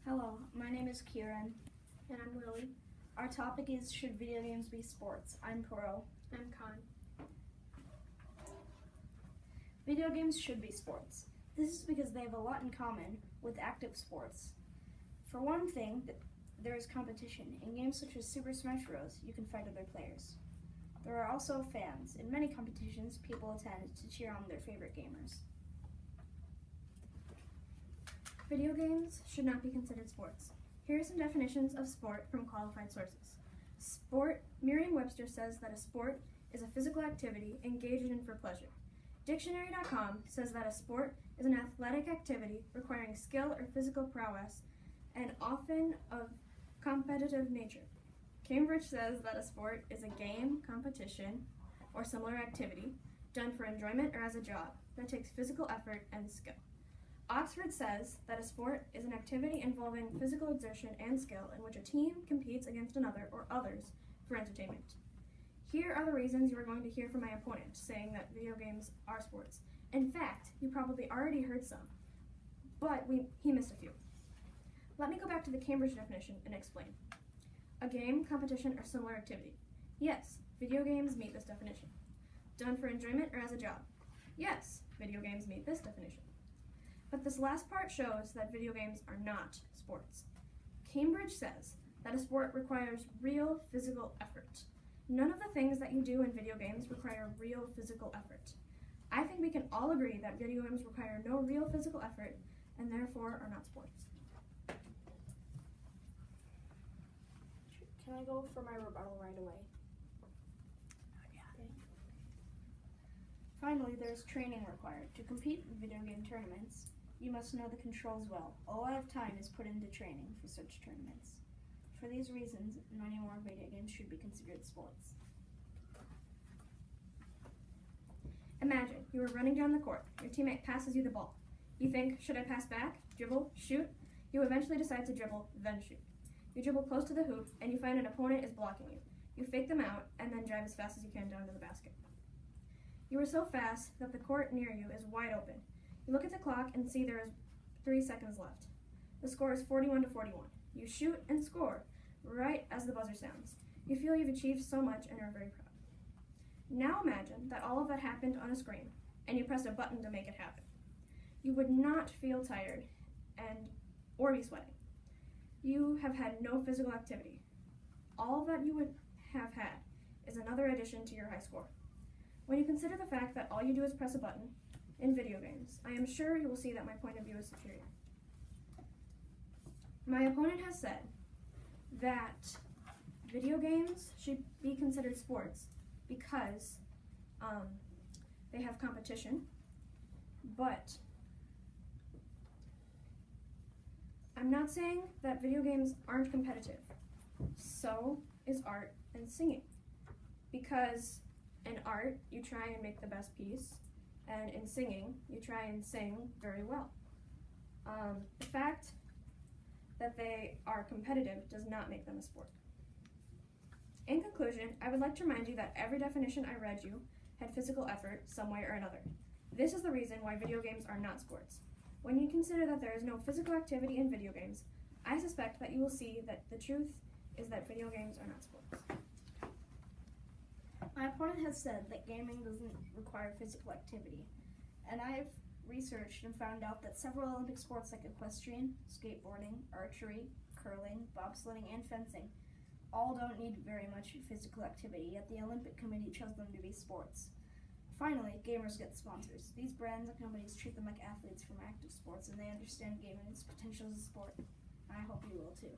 Hello, my name is Kieran. And I'm Lily. Our topic is, should video games be sports? I'm Pro. I'm Con. Video games should be sports. This is because they have a lot in common with active sports. For one thing, there is competition. In games such as Super Smash Bros., you can fight other players. There are also fans. In many competitions, people attend to cheer on their favorite gamers. Video games should not be considered sports. Here are some definitions of sport from qualified sources. Sport, Merriam-Webster says that a sport is a physical activity engaged in for pleasure. Dictionary.com says that a sport is an athletic activity requiring skill or physical prowess and often of competitive nature. Cambridge says that a sport is a game, competition, or similar activity done for enjoyment or as a job that takes physical effort and skill. Oxford says that a sport is an activity involving physical exertion and skill in which a team competes against another or others for entertainment. Here are the reasons you are going to hear from my opponent saying that video games are sports. In fact, you probably already heard some, but he missed a few. Let me go back to the Cambridge definition and explain. A game, competition, or similar activity. Yes, video games meet this definition. Done for enjoyment or as a job. Yes, video games meet this definition. But this last part shows that video games are not sports. Cambridge says that a sport requires real physical effort. None of the things that you do in video games require real physical effort. I think we can all agree that video games require no real physical effort and therefore are not sports. Can I go for my rebuttal right away? Okay. Finally, there's training required. To compete in video game tournaments, you must know the controls well. A lot of time is put into training for such tournaments. For these reasons, many more video games should be considered sports. Imagine you are running down the court. Your teammate passes you the ball. You think, should I pass back, dribble, shoot? You eventually decide to dribble, then shoot. You dribble close to the hoop, and you find an opponent is blocking you. You fake them out, and then drive as fast as you can down to the basket. You are so fast that the court near you is wide open. You look at the clock and see there is 3 seconds left. The score is 41-41. You shoot and score right as the buzzer sounds. You feel you've achieved so much and are very proud. Now imagine that all of that happened on a screen, and you pressed a button to make it happen. You would not feel tired or be sweating. You have had no physical activity. All that you would have had is another addition to your high score. When you consider the fact that all you do is press a button in video games, I am sure you will see that my point of view is superior. My opponent has said that video games should be considered sports because they have competition, but I'm not saying that video games aren't competitive. So is art and singing. Because in art, you try and make the best piece, and in singing, you try and sing very well. The fact that they are competitive does not make them a sport. In conclusion, I would like to remind you that every definition I read you had physical effort some way or another. This is the reason why video games are not sports. When you consider that there is no physical activity in video games, I suspect that you will see that the truth is that video games are not sports. My opponent has said that gaming doesn't require physical activity, and I've researched and found out that several Olympic sports like equestrian, skateboarding, archery, curling, bobsledding, and fencing all don't need very much physical activity, yet the Olympic Committee chose them to be sports. Finally, gamers get sponsors. These brands and companies treat them like athletes from active sports, and they understand gaming's potential as a sport. I hope you will too.